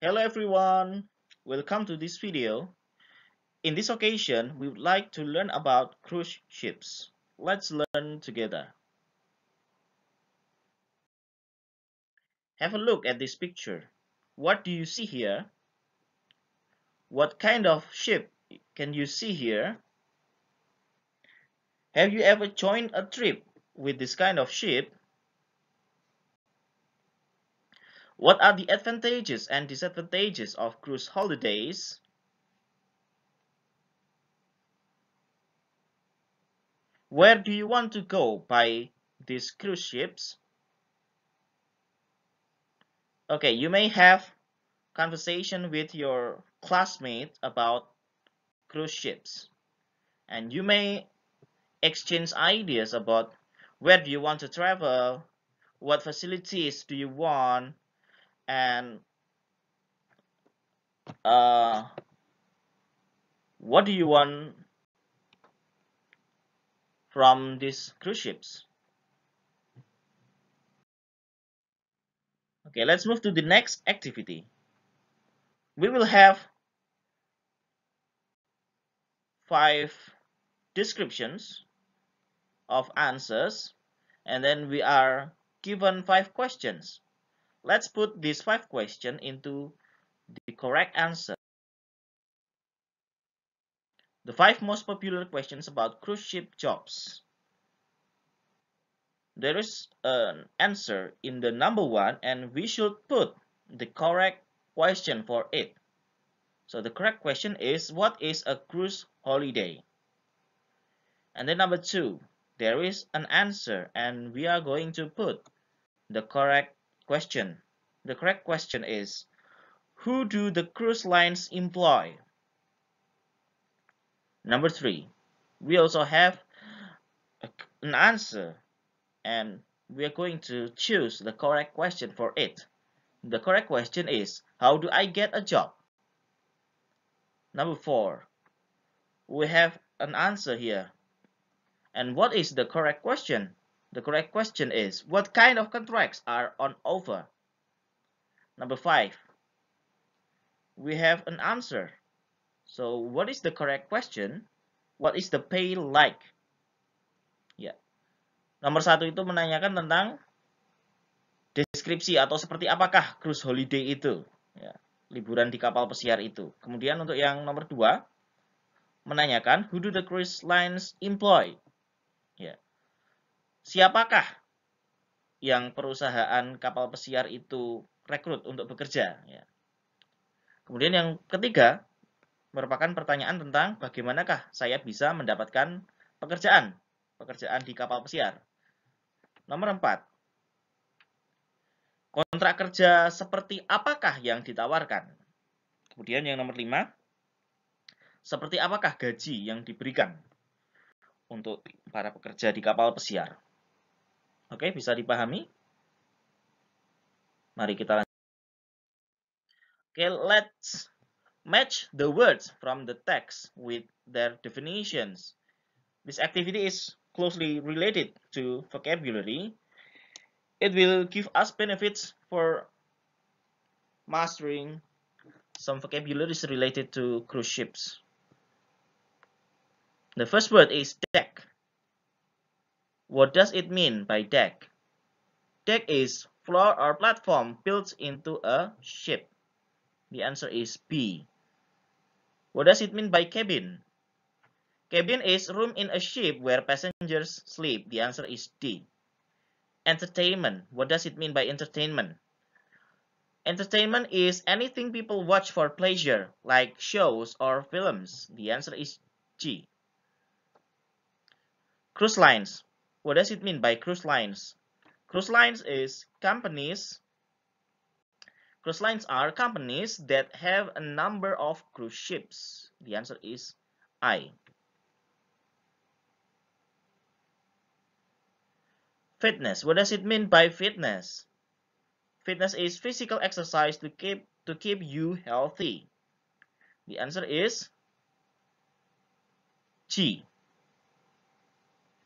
Hello everyone, welcome to this video. In this occasion, we would like to learn about cruise ships. Let's learn together. Have a look at this picture. What do you see here? What kind of ship can you see here? Have you ever joined a trip with this kind of ship? What are the advantages and disadvantages of cruise holidays? Where do you want to go by these cruise ships? Okay, you may have conversation with your classmate about cruise ships, and you may exchange ideas about where do you want to travel, what facilities do you want, and uh, what do you want from these cruise ships. Okay, let's move to the next activity. We will have 5 descriptions of answers, and then we are given 5 questions. Let's put these 5 questions into the correct answer. The 5 most popular questions about cruise ship jobs. There is an answer in the number 1, and we should put the correct question for it. So the correct question is, what is a cruise holiday? And then number 2, there is an answer, and we are going to put the correct question. The correct question is, who do the cruise lines employ? Number 3, we also have an answer, and we are going to choose the correct question for it. The correct question is, how do I get a job? Number 4, we have an answer here. And what is the correct question? The correct question is, what kind of contracts are on offer? Number 5, we have an answer. So what is the correct question? What is the pay like? Ya. Nomor 1 itu menanyakan tentang deskripsi atau seperti apakah cruise holiday itu. Ya, liburan di kapal pesiar itu. Kemudian untuk yang nomor 2, menanyakan who do the cruise lines employ? Ya. Siapakah yang perusahaan kapal pesiar itu rekrut untuk bekerja? Ya. Kemudian yang ketiga merupakan pertanyaan tentang bagaimanakah saya bisa mendapatkan pekerjaan di kapal pesiar. Nomor 4, kontrak kerja seperti apakah yang ditawarkan? Kemudian yang nomor 5, seperti apakah gaji yang diberikan untuk para pekerja di kapal pesiar? Oke, bisa dipahami? Mari kita lanjut. Oke, let's match the words from the text with their definitions. This activity is closely related to vocabulary. It will give us benefits for mastering some vocabularies related to cruise ships. The first word is deck. What does it mean by deck? Deck is floor or platform built into a ship. The answer is B. What does it mean by cabin? Cabin is room in a ship where passengers sleep. The answer is D. Entertainment. What does it mean by entertainment? Entertainment is anything people watch for pleasure, like shows or films. The answer is G. Cruise lines. What does it mean by cruise lines? Cruise lines are companies that have a number of cruise ships. The answer is I. Fitness. What does it mean by fitness? Fitness is physical exercise to keep you healthy. The answer is G.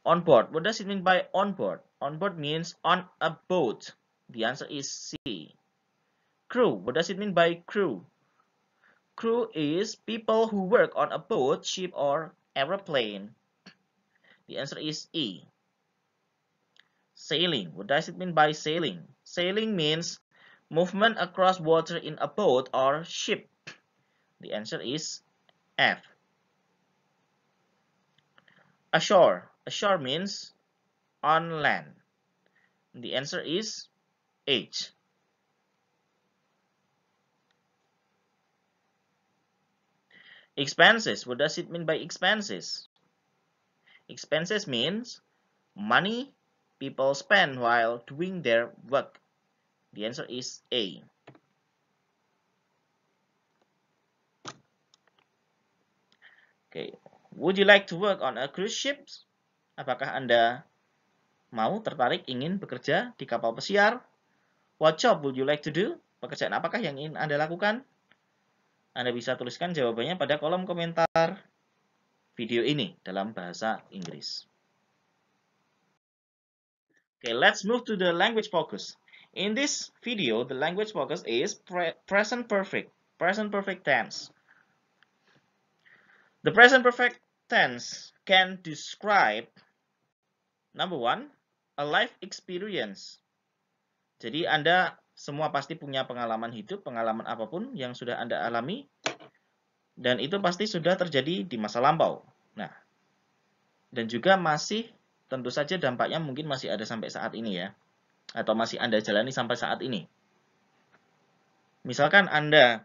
On board. What does it mean by on board? On board means on a boat. The answer is C. Crew. What does it mean by crew? Crew is people who work on a boat, ship, or aeroplane. The answer is E. Sailing. What does it mean by sailing? Sailing means movement across water in a boat or ship. The answer is F. Ashore. Ashore means on land. The answer is H. Expenses. What does it mean by expenses? Expenses means money people spend while doing their work. The answer is A. Okay. Would you like to work on a cruise ship? Apakah Anda mau tertarik ingin bekerja di kapal pesiar? What job would you like to do? Pekerjaan apakah yang ingin Anda lakukan? Anda bisa tuliskan jawabannya pada kolom komentar video ini dalam bahasa Inggris. Okay, let's move to the language focus. In this video, the language focus is present perfect tense. The present perfect tense can describe, number one, a life experience. Jadi Anda semua pasti punya pengalaman hidup, pengalaman apapun yang sudah Anda alami, dan itu pasti sudah terjadi di masa lampau. Nah, dan juga masih tentu saja dampaknya mungkin masih ada sampai saat ini ya, atau masih Anda jalani sampai saat ini. Misalkan Anda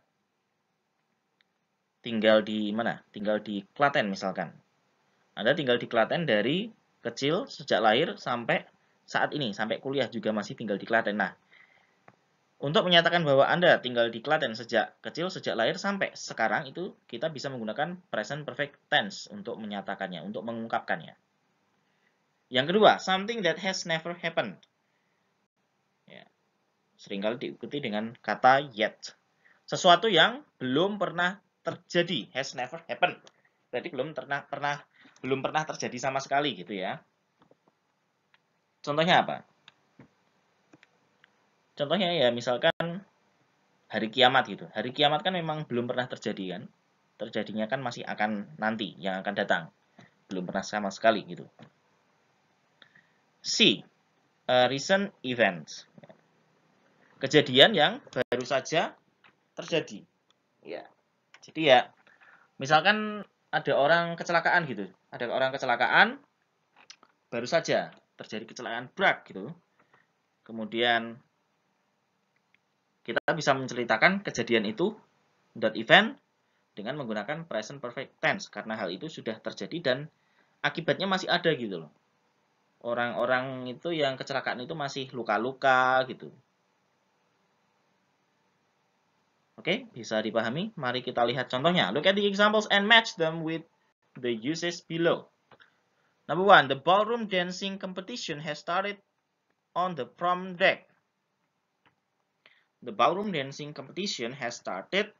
tinggal di mana? Tinggal di Klaten misalkan. Anda tinggal di Klaten dari kecil, sejak lahir sampai saat ini, sampai kuliah juga masih tinggal di Klaten. Nah, untuk menyatakan bahwa Anda tinggal di Klaten sejak kecil, sejak lahir sampai sekarang, itu kita bisa menggunakan present perfect tense untuk menyatakannya, untuk mengungkapkannya. Yang kedua, something that has never happened. Ya, seringkali diikuti dengan kata yet. Sesuatu yang belum pernah terjadi, has never happened. Berarti belum pernah terjadi sama sekali gitu ya. Contohnya apa? Contohnya ya misalkan hari kiamat gitu. Hari kiamat kan memang belum pernah terjadi kan. Terjadinya kan masih akan nanti, yang akan datang. Belum pernah sama sekali gitu. C. Recent events. Kejadian yang baru saja terjadi. Ya. Jadi ya, misalkan ada orang kecelakaan gitu. Ada orang kecelakaan, baru saja terjadi kecelakaan berat gitu. Kemudian kita bisa menceritakan kejadian itu, that event, dengan menggunakan present perfect tense. Karena hal itu sudah terjadi dan akibatnya masih ada gitu loh. Orang-orang itu yang kecelakaan itu masih luka-luka gitu. Oke, bisa dipahami? Mari kita lihat contohnya. Look at the examples and match them with the uses below. Number one, the ballroom dancing competition has started on the prom deck. The ballroom dancing competition has started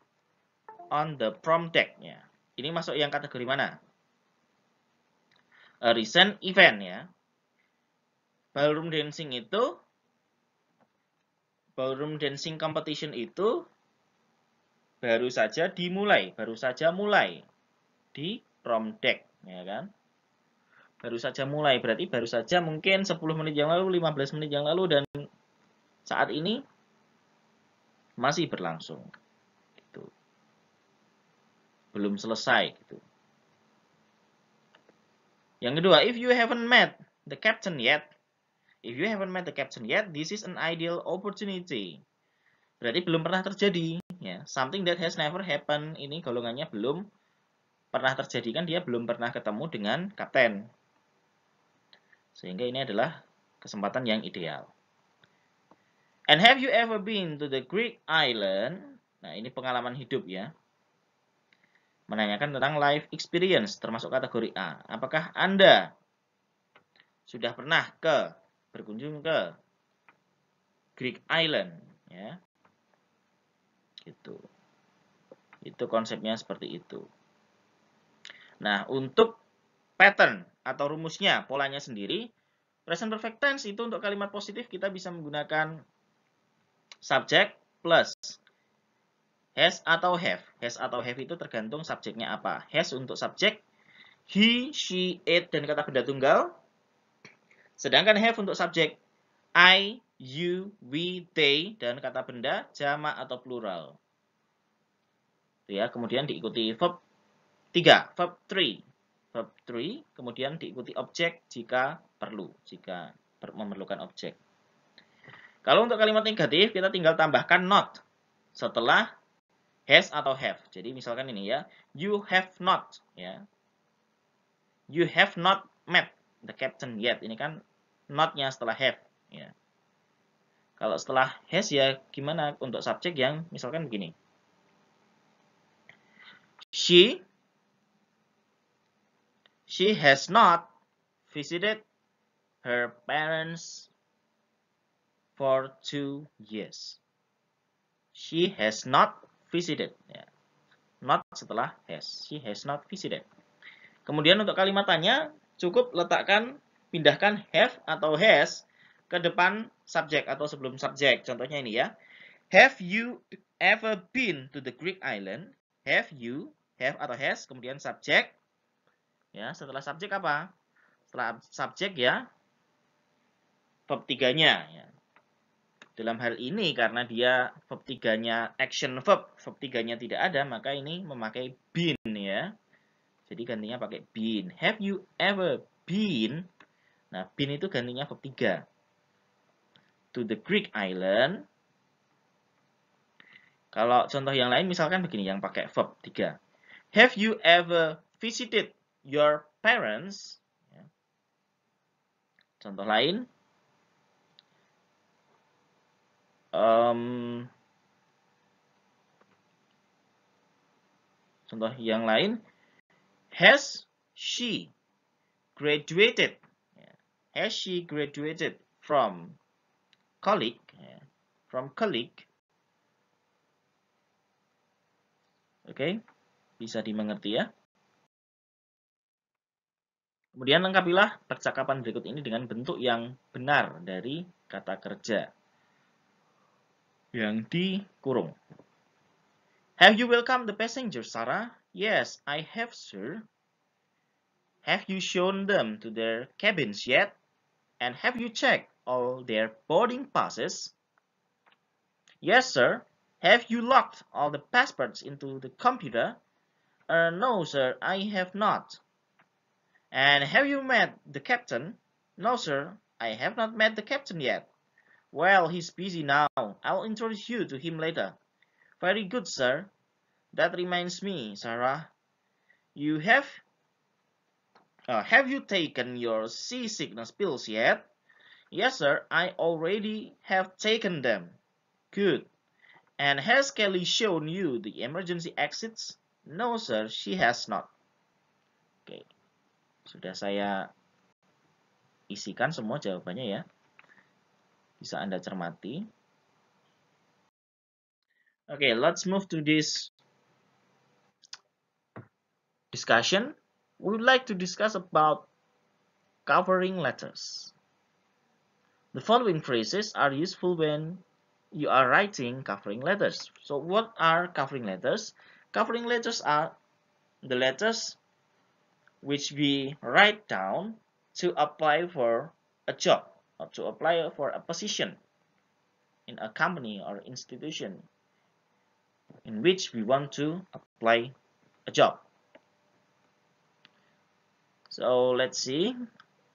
on the prom deck. Ya. Ini masuk yang kategori mana? A recent event ya. Ballroom dancing competition itu baru saja mulai di prom deck, ya kan? Baru saja mulai, berarti baru saja mungkin 10 menit yang lalu, 15 menit yang lalu, dan saat ini masih berlangsung. Gitu. Belum selesai. Gitu. Yang kedua, if you haven't met the captain yet, this is an ideal opportunity. Berarti belum pernah terjadi. Ya. Something that has never happened, ini golongannya belum pernah terjadi, kan dia belum pernah ketemu dengan kapten. Sehingga ini adalah kesempatan yang ideal. And have you ever been to the Greek island? Nah, ini pengalaman hidup ya. Menanyakan tentang life experience, termasuk kategori A. Apakah Anda sudah pernah berkunjung ke Greek island? Ya. Gitu. Itu konsepnya seperti itu. Nah, untuk pattern atau rumusnya, polanya sendiri, present perfect tense itu untuk kalimat positif kita bisa menggunakan subject plus has atau have. Has atau have itu tergantung subjeknya apa. Has untuk subjek he, she, it, dan kata benda tunggal. Sedangkan have untuk subjek I, you, we, they, dan kata benda jamak atau plural. Ya, kemudian diikuti verb 3, verb 3. Verb 3, kemudian diikuti objek jika perlu, jika memerlukan objek. Kalau untuk kalimat negatif, kita tinggal tambahkan not setelah has atau have. Jadi misalkan ini ya, you have not, ya. You have not met the captain yet. Ini kan not-nya setelah have, ya. Kalau setelah has ya gimana untuk subjek yang misalkan begini. She has not visited her parents for 2 years. She has not visited. Ya. Not setelah has. She has not visited. Kemudian untuk kalimat tanya, cukup pindahkan have atau has ke depan subjek atau sebelum subjek. Contohnya ini ya. Have you ever been to the Greek island? Have you, have atau has, kemudian subjek. Ya, setelah subjek apa? Setelah subjek ya, verb 3-nya. Ya. Dalam hal ini, karena dia verb 3-nya action verb 3-nya tidak ada, maka ini memakai been ya. Jadi gantinya pakai been. Have you ever been? Nah, been itu gantinya verb 3. To the Greek island. Kalau contoh yang lain misalkan begini, yang pakai verb 3. Have you ever visited your parents? Contoh lain. Contoh yang lain. Has she graduated? Has she graduated from college? From college? Oke, bisa dimengerti ya. Kemudian lengkapilah percakapan berikut ini dengan bentuk yang benar dari kata kerja yang dikurung. Have you welcomed the passengers, Sarah? Yes, I have, sir. Have you shown them to their cabins yet? And have you checked all their boarding passes? Yes, sir. Have you logged all the passports into the computer? No, sir, I have not. And have you met the captain? No, sir, I have not met the captain yet. Well, he's busy now. I'll introduce you to him later. Very good, sir. That reminds me, Sarah. You have you taken your seasickness pills yet? Yes, sir, I already have taken them. Good. And has Kelly shown you the emergency exits? No, sir, she has not. Oke. Sudah saya isikan semua jawabannya ya. Bisa Anda cermati. Okay, let's move to this discussion. We would like to discuss about covering letters. The following phrases are useful when you are writing covering letters. So what are covering letters? Covering letters are the letters which we write down to apply for a job or to apply for a position in a company or institution in which we want to apply a job. So let's see.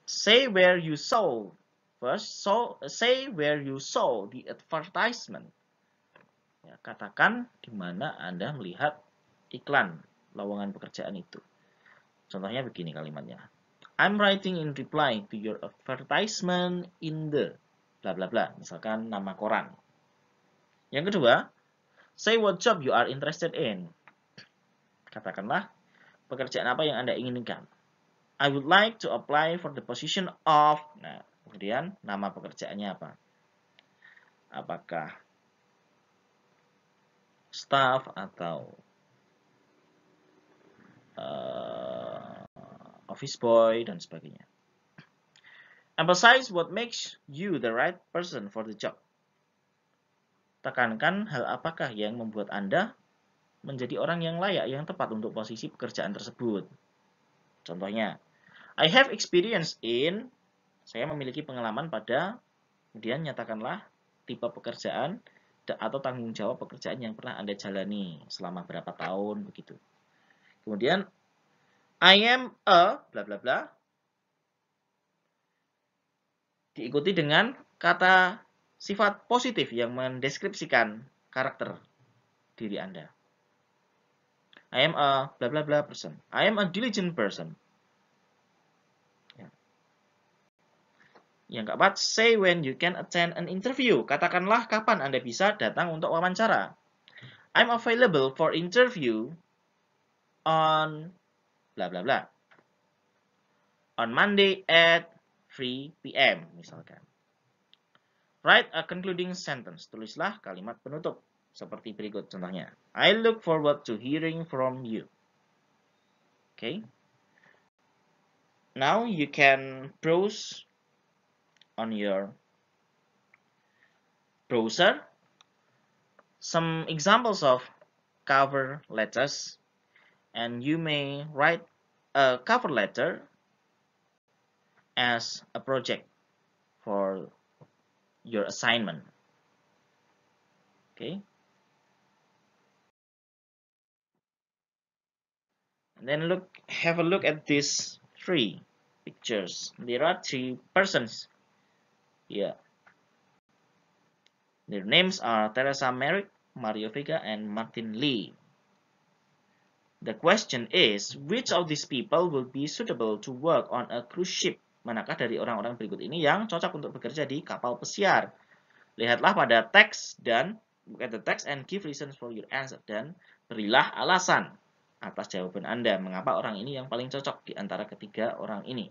Say where you saw. First, say where you saw the advertisement. Ya, katakan di mana Anda melihat iklan lowongan pekerjaan itu. Contohnya begini kalimatnya. I'm writing in reply to your advertisement in the bla bla bla. Misalkan nama koran. Yang kedua, say what job you are interested in. Katakanlah pekerjaan apa yang Anda inginkan. I would like to apply for the position of. Nah, kemudian nama pekerjaannya apa? Apakah staff atau office boy dan sebagainya. Emphasize what makes you the right person for the job. tekankan hal apakah yang membuat Anda menjadi orang yang layak, yang tepat untuk posisi pekerjaan tersebut. Contohnya, I have experience in, saya memiliki pengalaman pada, kemudian nyatakanlah tipe pekerjaan atau tanggung jawab pekerjaan yang pernah Anda jalani selama berapa tahun, begitu. Kemudian, I am a, bla bla bla, diikuti dengan kata sifat positif yang mendeskripsikan karakter diri Anda. I am a bla bla bla person. I am a diligent person. Yang keempat, say when you can attend an interview. Katakanlah kapan Anda bisa datang untuk wawancara. I'm available for interview on bla bla bla. On Monday at 3 p.m. misalkan. Write a concluding sentence. Tulislah kalimat penutup seperti berikut contohnya. I look forward to hearing from you. Okay. Now you can browse on your browser some examples of cover letters, and you may write a cover letter as a project for your assignment. Okay. And then have a look at these three pictures. There are three persons here. Their names are Teresa Merrick, Mario Vega, and Martin Lee. The question is, which of these people will be suitable to work on a cruise ship? Manakah dari orang-orang berikut ini yang cocok untuk bekerja di kapal pesiar? Lihatlah pada teks dan look at the text and give reasons for your answer, dan berilah alasan atas jawaban Anda mengapa orang ini yang paling cocok di antara ketiga orang ini.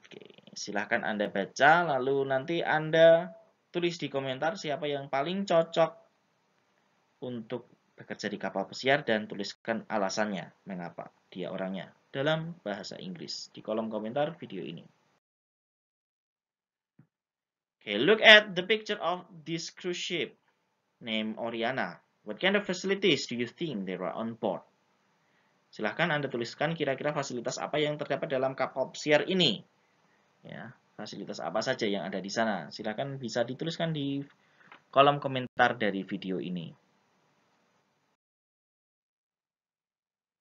Oke, silahkan Anda baca, lalu nanti Anda tulis di komentar siapa yang paling cocok untuk bekerja di kapal pesiar dan tuliskan alasannya mengapa dia orangnya dalam bahasa Inggris di kolom komentar video ini. Okay, look at the picture of this cruise ship named Oriana. What kind of facilities do you think there are on board? Silahkan Anda tuliskan kira-kira fasilitas apa yang terdapat dalam kapal pesiar ini. Ya, fasilitas apa saja yang ada di sana. Silahkan bisa dituliskan di kolom komentar dari video ini.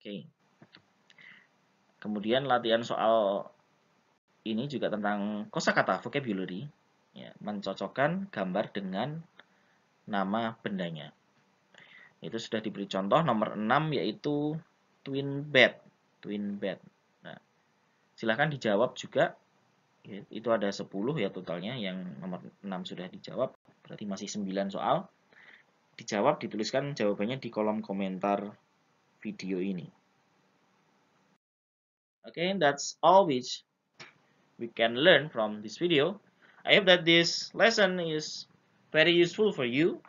Oke. Kemudian latihan soal ini juga tentang kosakata vocabulary, ya, mencocokkan gambar dengan nama bendanya. Itu sudah diberi contoh nomor 6 yaitu twin bed. Twin bed. Nah, silahkan dijawab juga. Itu ada 10 ya totalnya, yang nomor 6 sudah dijawab, berarti masih 9 soal. Dijawab, dituliskan jawabannya di kolom komentar video ini. Okay, that's all which we can learn from this video. I hope that this lesson is very useful for you,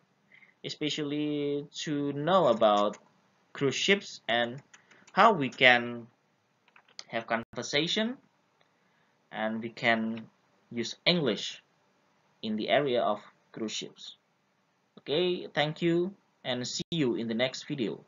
especially to know about cruise ships and how we can have conversation and we can use English in the area of cruise ships. Okay, thank you and see you in the next video.